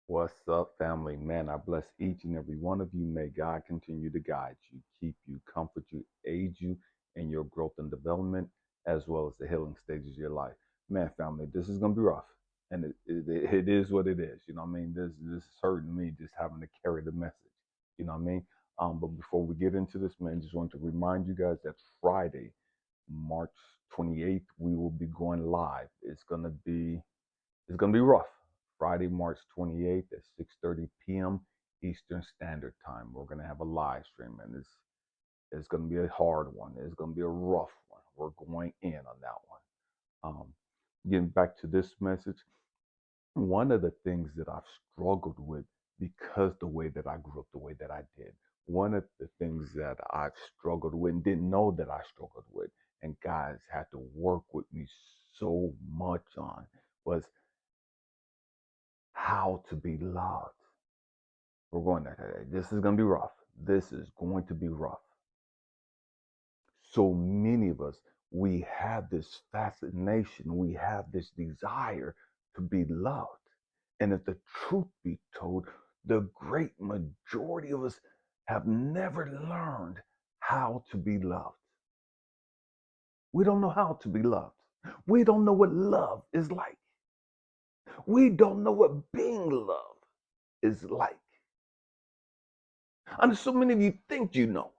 What's up, family? Man, I bless each and every one of you. May God continue to guide you, keep you, comfort you, aid you in your growth and development, as well as the healing stages of your life. Man, family, this is gonna be rough, and it is what it is. You know what I mean? This is hurting me just having to carry the message. You know what I mean? But before we get into this, man, just want to remind you guys that Friday, March 28th, we will be going live. It's gonna be rough. Friday, March 28th at 6:30 p.m. Eastern Standard Time. We're gonna have a live stream, and it's gonna be a hard one. It's gonna be a rough one. We're going in on that one. Getting back to this message, one of the things that I've struggled with because the way that I grew up, the way that I did, one of the things that I've struggled with and didn't know that I struggled with, and guys had to work with me so much on, was how to be loved. We're going there today. This is going to be rough. This is going to be rough. So many of us, we have this fascination, we have this desire to be loved. And if the truth be told, the great majority of us have never learned how to be loved. We don't know how to be loved. We don't know what love is like. We don't know what being loved is like. And so many of you think you know.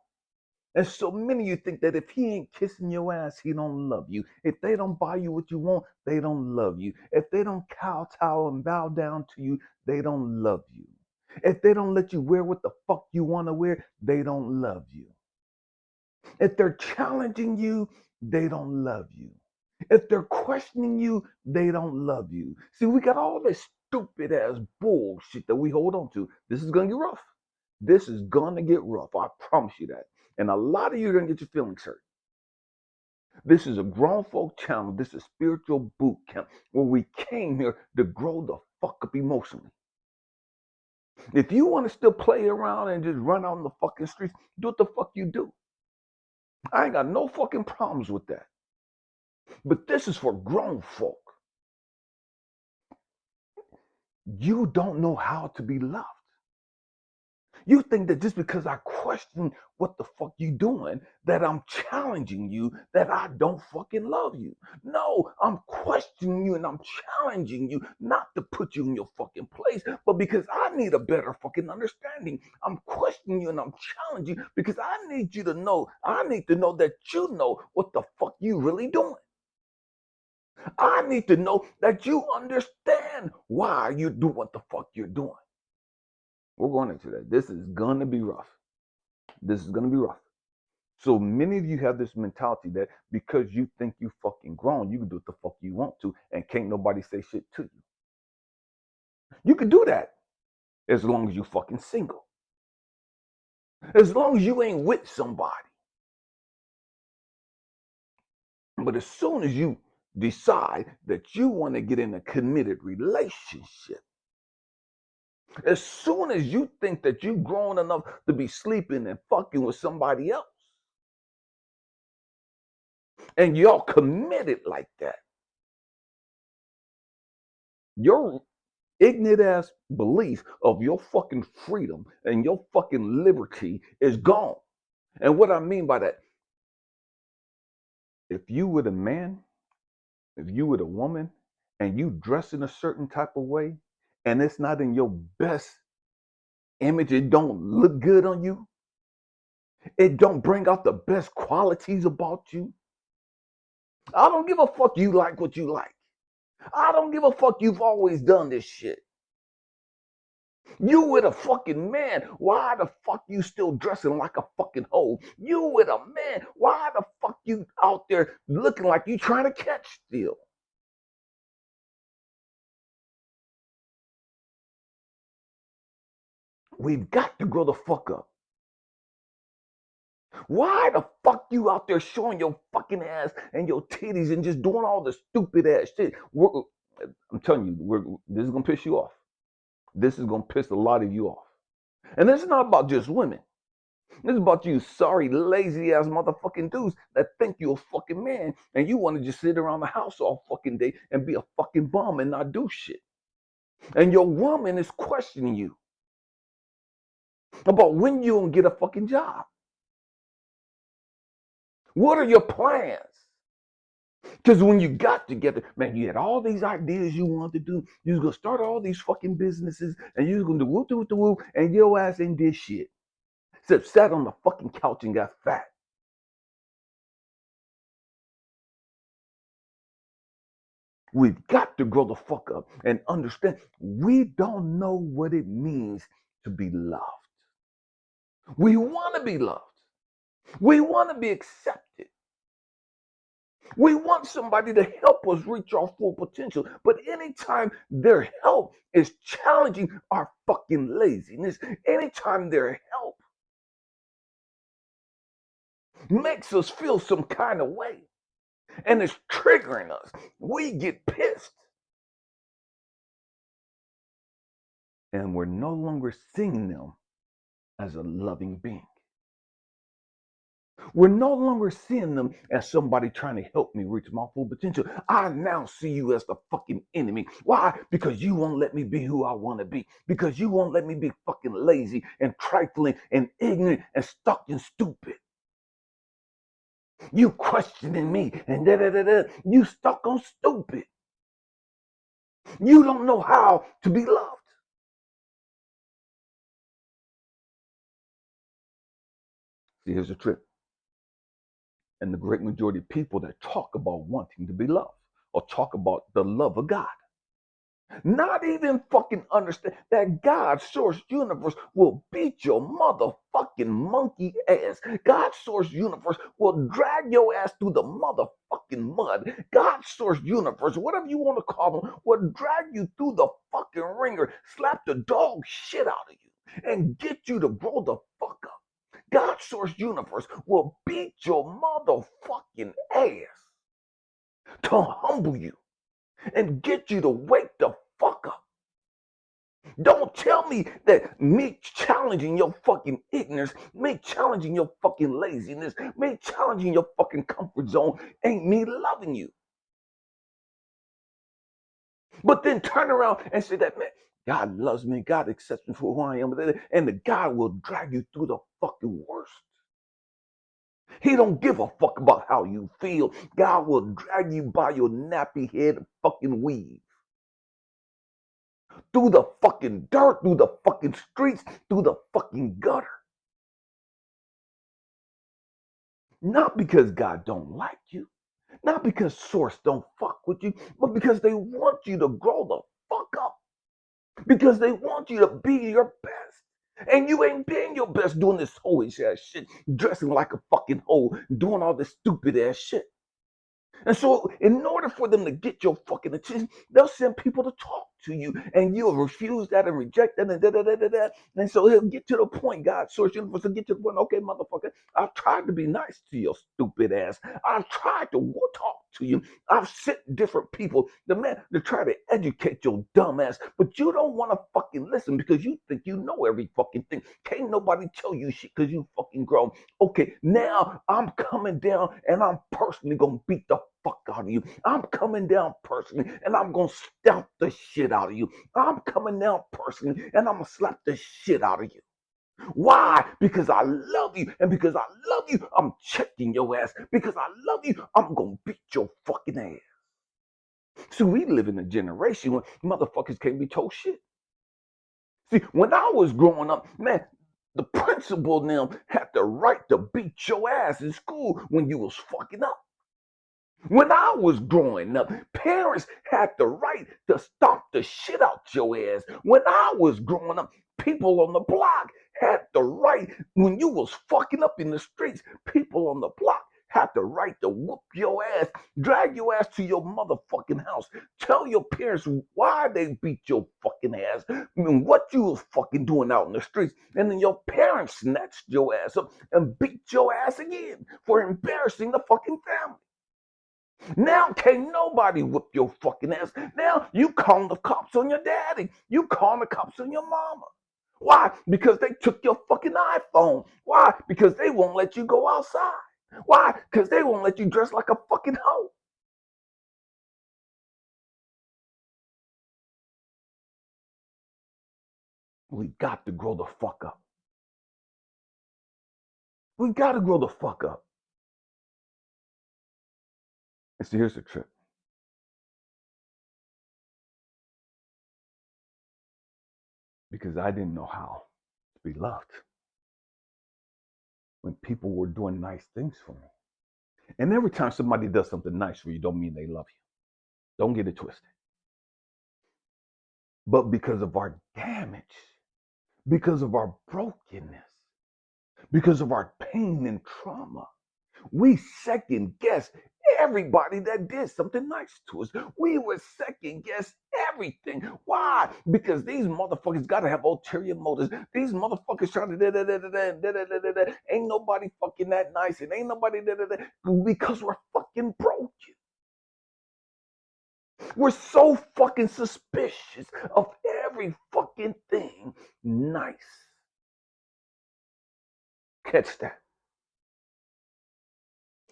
And so many of you think that if he ain't kissing your ass, he don't love you. If they don't buy you what you want, they don't love you. If they don't kowtow and bow down to you, they don't love you. If they don't let you wear what the fuck you want to wear, they don't love you. If they're challenging you, they don't love you. If they're questioning you, they don't love you. See, we got all this stupid ass bullshit that we hold on to. This is going to get rough. This is going to get rough. I promise you that. And a lot of you are going to get your feelings hurt. This is a grown folk channel. This is spiritual boot camp where we came here to grow the fuck up emotionally. If you want to still play around and just run out in the fucking streets, do what the fuck you do. I ain't got no fucking problems with that. But this is for grown folk. You don't know how to be loved. You think that just because I question what the fuck you doing, that I'm challenging you, that I don't fucking love you. No, I'm questioning you and I'm challenging you not to put you in your fucking place, but because I need a better fucking understanding. I'm questioning you and I'm challenging you because I need you to know, I need to know that you know what the fuck you really doing. I need to know that you understand why you do what the fuck you're doing. We're going into that. This is going to be rough. This is going to be rough. So many of you have this mentality that because you think you fucking grown, you can do what the fuck you want to and can't nobody say shit to you. You can do that as long as you fucking single. As long as you ain't with somebody. But as soon as you decide that you want to get in a committed relationship, as soon as you think that you've grown enough to be sleeping and fucking with somebody else, and y'all committed like that, your ignorant ass belief of your fucking freedom and your fucking liberty is gone. And what I mean by that, if you were a man, if you were a woman, and you dress in a certain type of way, and it's not in your best image, it don't look good on you, it don't bring out the best qualities about you. I don't give a fuck you like what you like. I don't give a fuck you've always done this shit. You with a fucking man. Why the fuck you still dressing like a fucking hoe? You with a man. Why the fuck you out there looking like you trying to catch still? We've got to grow the fuck up. Why the fuck you out there showing your fucking ass and your titties and just doing all the stupid ass shit? I'm telling you, this is gonna piss you off. This is gonna piss a lot of you off. And this is not about just women. This is about you sorry, lazy ass motherfucking dudes that think you're a fucking man and you want to just sit around the house all fucking day and be a fucking bum and not do shit. And your woman is questioning you about when you gonna get a fucking job. What are your plans? Because when you got together, man, you had all these ideas you wanted to do. You was gonna start all these fucking businesses, and you was gonna do whoop whoop whoop, and your ass ain't did shit. Except sat on the fucking couch and got fat. We've got to grow the fuck up and understand we don't know what it means to be loved. We want to be loved. We want to be accepted. We want somebody to help us reach our full potential. But anytime their help is challenging our fucking laziness, anytime their help makes us feel some kind of way and it's triggering us, we get pissed. And we're no longer seeing them as a loving being. We're no longer seeing them as somebody trying to help me reach my full potential. I now see you as the fucking enemy. Why? Because you won't let me be who I want to be. Because you won't let me be fucking lazy and trifling and ignorant and stuck and stupid. You questioning me and da da da da. You stuck on stupid. You don't know how to be loved. See, here's the trick. And the great majority of people that talk about wanting to be loved or talk about the love of God, not even fucking understand that God source universe will beat your motherfucking monkey ass. God source universe will drag your ass through the motherfucking mud. God source universe, whatever you want to call them, will drag you through the fucking ringer, slap the dog shit out of you, and get you to grow the fuck up. God source universe will beat your motherfucking ass to humble you and get you to wake the fuck up. Don't tell me that me challenging your fucking ignorance, me challenging your fucking laziness, me challenging your fucking comfort zone ain't me loving you. But then turn around and say that, man, God loves me, God accepts me for who I am, and the God will drag you through the fucking worst. He don't give a fuck about how you feel. God will drag you by your nappy head fucking weave. Through the fucking dirt, through the fucking streets, through the fucking gutter. Not because God don't like you, not because source don't fuck with you, but because they want you to grow the fuck up. Because they want you to be your best. And you ain't being your best doing this hoish ass shit, dressing like a fucking hoe, doing all this stupid ass shit. And so, in order for them to get your fucking attention, they'll send people to talk to you, and you'll refuse that and reject that, and da da da da da. And so, he'll get to the point, God, source universe, will get to the point. Okay, motherfucker, I've tried to be nice to your stupid ass. I've tried to talk to you. I've sent different people, the man, to try to educate your dumb ass, but you don't want to fucking listen because you think you know every fucking thing. Can't nobody tell you shit because you fucking grown. Okay, now I'm coming down and I'm personally gonna beat the fuck out of you. I'm coming down personally and I'm gonna stamp the shit out of you. I'm coming down personally and I'm gonna slap the shit out of you. Why? Because I love you. And because I love you, I'm checking your ass. Because I love you, I'm gonna beat your fucking ass. So we live in a generation when motherfuckers can't be told shit. See, when I was growing up, man, the principal now had the right to beat your ass in school when you was fucking up. When I was growing up, parents had the right to stomp the shit out your ass. When I was growing up, people on the block had the right, when you was fucking up in the streets, people on the block had the right to whoop your ass, drag your ass to your motherfucking house, tell your parents why they beat your fucking ass, and what you was fucking doing out in the streets, and then your parents snatched your ass up and beat your ass again for embarrassing the fucking family. Now can't nobody whip your fucking ass. Now you calling the cops on your daddy. You calling the cops on your mama. Why? Because they took your fucking iPhone. Why? Because they won't let you go outside. Why? Because they won't let you dress like a fucking hoe. We got to grow the fuck up. We got to grow the fuck up. And see, here's the trick. Because I didn't know how to be loved when people were doing nice things for me. And every time somebody does something nice for you, don't mean they love you. Don't get it twisted. But because of our damage, because of our brokenness, because of our pain and trauma, we second guess everybody that did something nice to us. We would second guess everything. Why? Because these motherfuckers gotta have ulterior motives. These motherfuckers trying to ain't nobody fucking that nice and ain't nobody because we're fucking broken. We're so fucking suspicious of every fucking thing nice. Catch that.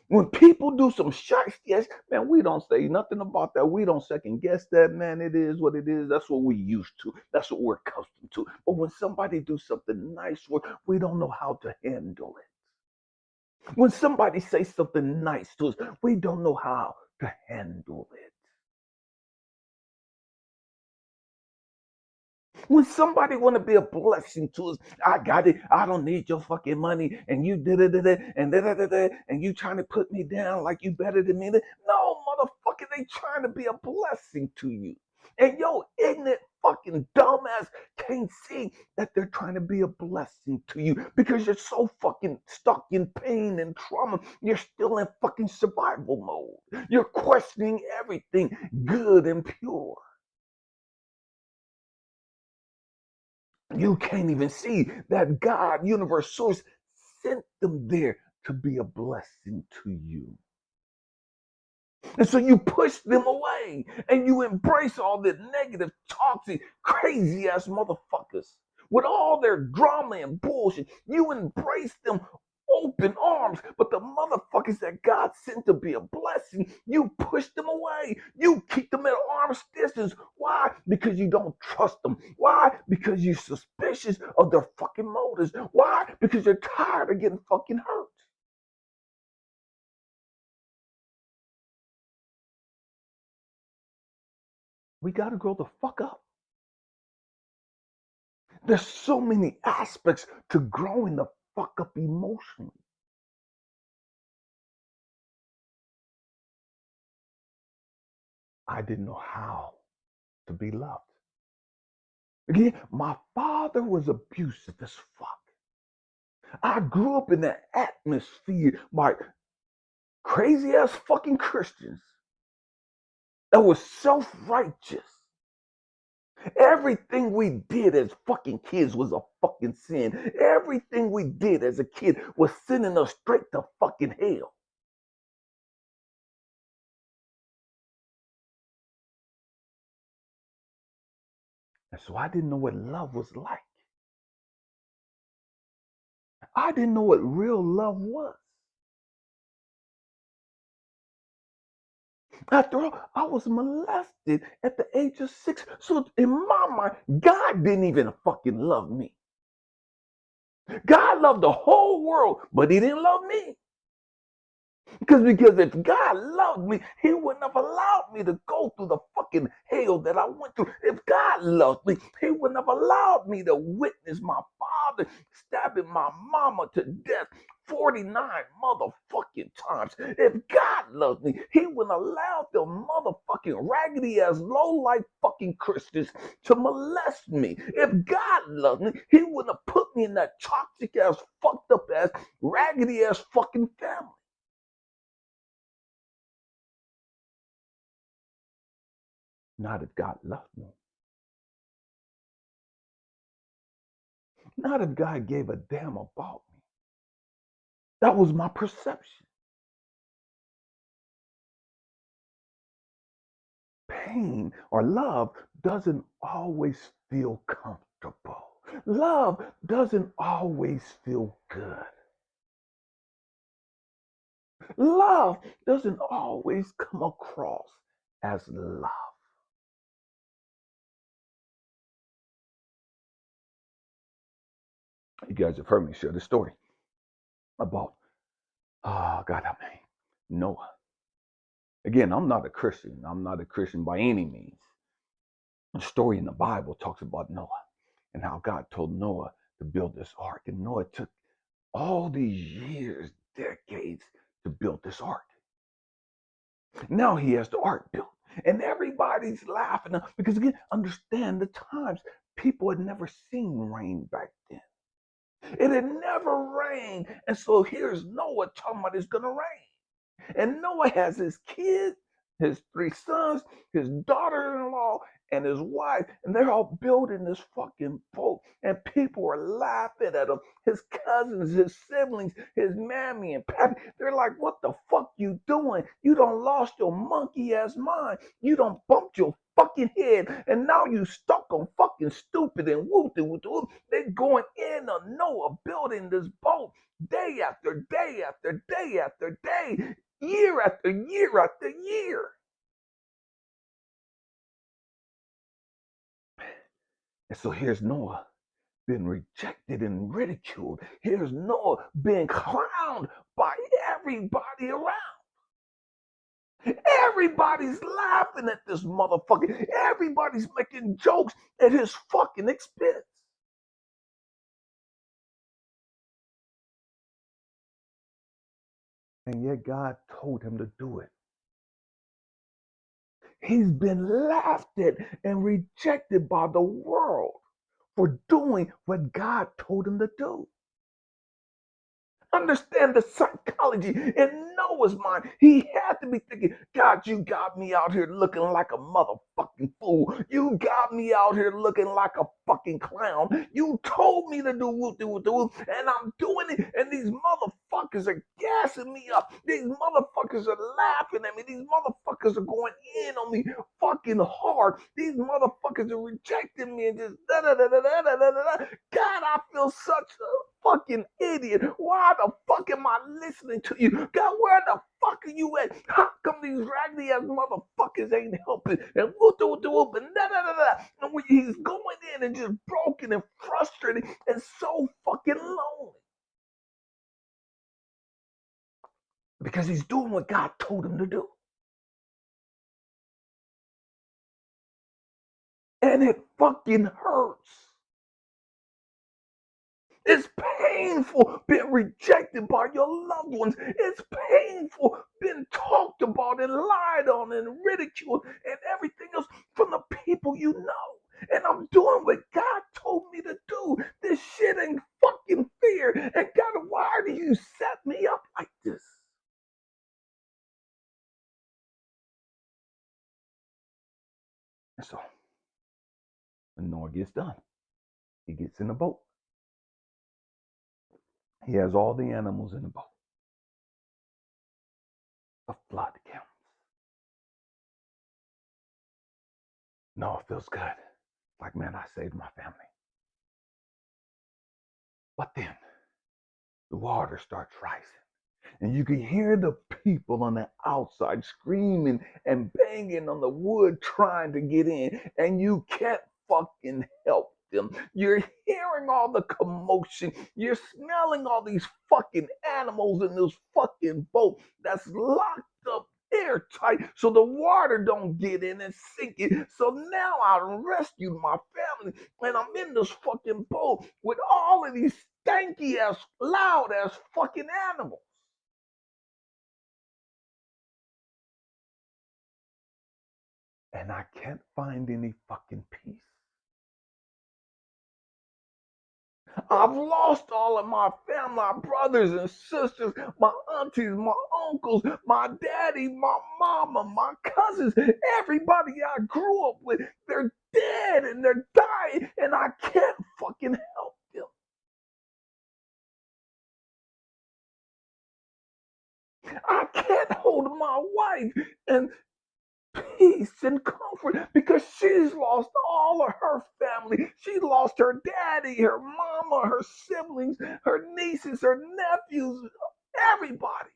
When people do some shit, yes, man, we don't say nothing about that. We don't second guess that, man. It is what it is. That's what we used to. That's what we're accustomed to. But when somebody do something nice for us, we don't know how to handle it. When somebody says something nice to us, we don't know how to handle it. When somebody want to be a blessing to us, I got it. I don't need your fucking money, and you did it, and you trying to put me down like you better than me. No, motherfucker, they trying to be a blessing to you, and yo, ignorant fucking dumbass can't see that they're trying to be a blessing to you because you're so fucking stuck in pain and trauma. You're still in fucking survival mode. You're questioning everything good and pure. You can't even see that God, universe, source sent them there to be a blessing to you. And so you push them away and you embrace all the negative, toxic, crazy ass motherfuckers with all their drama and bullshit. You embrace them open arms, but the motherfuckers that God sent to be a blessing, you push them away. You keep them at arm's distance. Why? Because you don't trust them. Why? Because you're suspicious of their fucking motives. Why? Because you're tired of getting fucking hurt. We got to grow the fuck up. There's so many aspects to growing the fuck up emotionally. I didn't know how to be loved. Again, my father was abusive as fuck. I grew up in that atmosphere by crazy ass fucking Christians that was self-righteous. Everything we did as fucking kids was a fucking sin. Everything we did as a kid was sending us straight to fucking hell. And so I didn't know what love was like. I didn't know what real love was. After all, I was molested at the age of 6. So in my mind, God didn't even fucking love me. God loved the whole world, but he didn't love me. Because if God loved me, he wouldn't have allowed me to go through the fucking hell that I went through. If God loved me, he wouldn't have allowed me to witness my father stabbing my mama to death 49 motherfucking times. If God loved me, he wouldn't allow them motherfucking raggedy ass low life fucking Christians to molest me. If God loved me, he wouldn't have put me in that toxic ass, fucked up ass, raggedy ass fucking family. Not if God loved me. Not if God gave a damn about me. That was my perception. Pain or love doesn't always feel comfortable. Love doesn't always feel good. Love doesn't always come across as love. You guys have heard me share this story about, God help me, Noah. Again, I'm not a Christian. I'm not a Christian by any means. The story in the Bible talks about Noah and how God told Noah to build this ark. And Noah took all these years, decades to build this ark. Now he has the ark built. And everybody's laughing because, again, understand the times. People had never seen rain back then. It had never rained. And so here's Noah talking about it's going to rain. And Noah has his kids, his 3 sons, his daughter-in-law, and his wife, and they're all building this fucking boat. And people are laughing at him. His cousins, his siblings, his mammy and pappy. They're like, what the fuck you doing? You done lost your monkey ass mind. You done bumped your fucking head, and now you stuck on fucking stupid and whoop-de-whoop-de-whoop. They're going in on Noah building this boat day after day after day after day, year after year after year. And so here's Noah being rejected and ridiculed. Here's Noah being clowned by everybody around. Everybody's laughing at this motherfucker. Everybody's making jokes at his fucking expense. And yet God told him to do it. He's been laughed at and rejected by the world for doing what God told him to do. Understand the psychology in Noah's mind. He had to be thinking, God, you got me out here looking like a motherfucking fool. You got me out here looking like a fucking clown. You told me to do whoop do whoop do whoop, and I'm doing it. And these motherfuckers are gassing me up. These motherfuckers are laughing at me. These motherfuckers are going in on me fucking hard. These motherfuckers are rejecting me and just da da da da da da da da. God, I feel such a fucking idiot. Why the fuck am I listening to you? God, where the fuck are you at? How come these raggedy ass motherfuckers ain't helping? And whoop whoop whoop and da da da da. And when he's going in and just broken and frustrated and so fucking lonely. Because he's doing what God told him to do. And it fucking hurts. It's painful being rejected by your loved ones. It's painful being talked about and lied on and ridiculed and everything else from the people you know. And I'm doing what God told me to do. This shit ain't fucking fair. And God, why do you set me up like this? And so when Noah gets done, he gets in the boat. He has all the animals in the boat. A flood comes. Noah feels good. Like, man, I saved my family. But then the water starts rising. And you can hear the people on the outside screaming and banging on the wood trying to get in. And you can't fucking help them. You're hearing all the commotion. You're smelling all these fucking animals in this fucking boat that's locked up airtight so the water don't get in and sink it. So now I rescued my family and I'm in this fucking boat with all of these stanky ass, loud ass fucking animals. And I can't find any fucking peace. I've lost all of my family, my brothers and sisters, my aunties, my uncles, my daddy, my mama, my cousins, everybody I grew up with. They're dead and they're dying, and I can't fucking help them. I can't hold my wife and peace and comfort because she's lost all of her family. She lost her daddy, her mama, her siblings, her nieces, her nephews, everybody.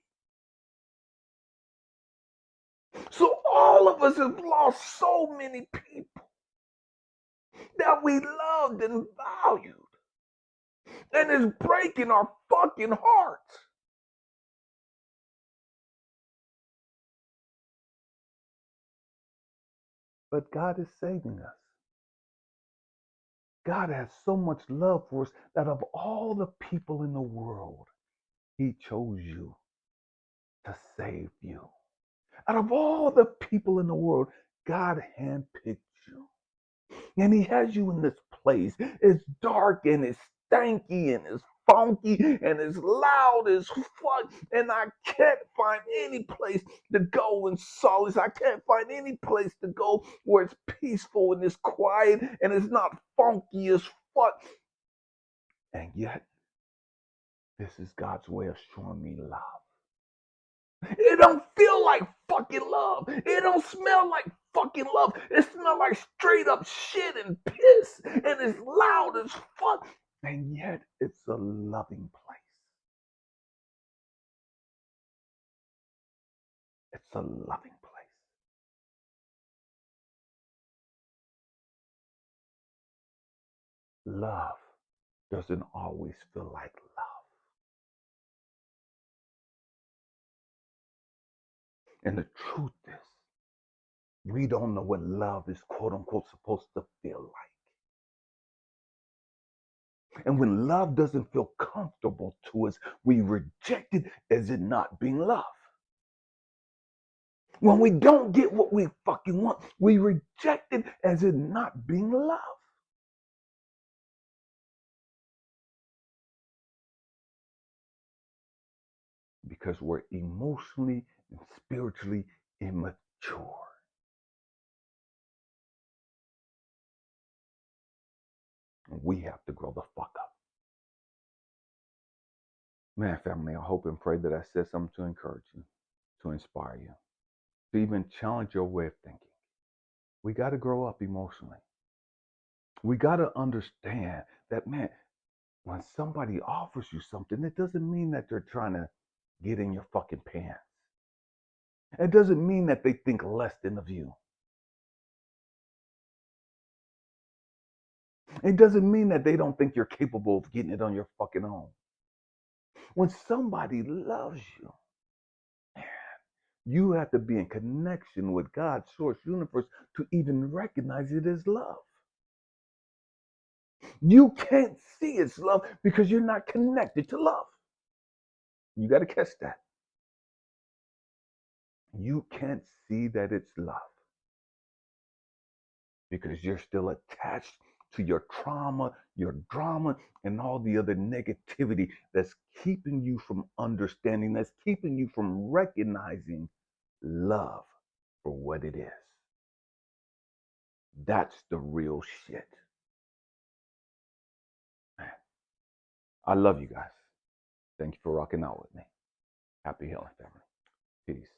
So all of us have lost so many people that we loved and valued. And it's breaking our fucking hearts. But God is saving us. God has so much love for us that of all the people in the world, he chose you to save you. Out of all the people in the world, God handpicked you. And he has you in this place. It's dark and it's stanky and it's funky and it's loud as fuck. And I can't find any place to go in solace. I can't find any place to go where it's peaceful and it's quiet and it's not funky as fuck. And yet, this is God's way of showing me love. It don't feel like fucking love. It don't smell like fucking love. It smells like straight up shit and piss. And it's loud as fuck. And yet it's a loving place. It's a loving place. Love doesn't always feel like love. And the truth is, we don't know what love is quote unquote supposed to feel like. And when love doesn't feel comfortable to us, we reject it as it not being love. When we don't get what we fucking want, we reject it as it not being love. Because we're emotionally and spiritually immature. And we have to grow the fuck up. Man, family, I hope and pray that I said something to encourage you, to inspire you, to even challenge your way of thinking. We got to grow up emotionally. We got to understand that, man, when somebody offers you something, it doesn't mean that they're trying to get in your fucking pants. It doesn't mean that they think less than of you. It doesn't mean that they don't think you're capable of getting it on your fucking own. When somebody loves you, you have to be in connection with God's source universe to even recognize it as love. You can't see it's love because you're not connected to love. You got to catch that. You can't see that it's love because you're still attached to your trauma, your drama, and all the other negativity that's keeping you from understanding, that's keeping you from recognizing love for what it is. That's the real shit. Man, I love you guys. Thank you for rocking out with me. Happy healing, family. Peace.